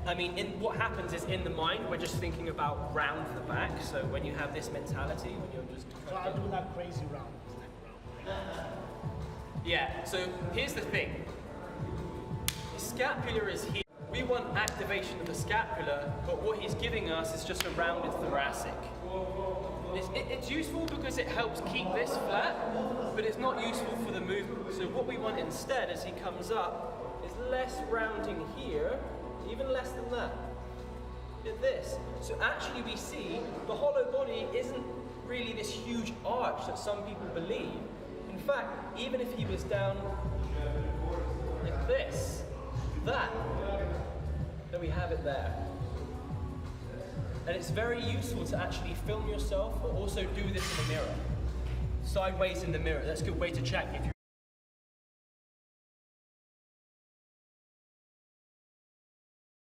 I mean, what happens is in the mind, we're just thinking about round the back. So when you have this mentality, when you're just... So I'll do that crazy round. Yeah, so here's the thing. The scapula is here. We want activation of the scapula, but what he's giving us is just a rounded thoracic. It's useful because it helps keep this flat, but it's not useful for the movement. So what we want instead as he comes up is less rounding here, even less than that. Look at this. So actually we see the hollow body isn't really this huge arch that some people believe. In fact, even if he was down like this, then we have it there. And it's very useful to actually film yourself, but also do this in the mirror. Sideways in the mirror. That's a good way to check if you're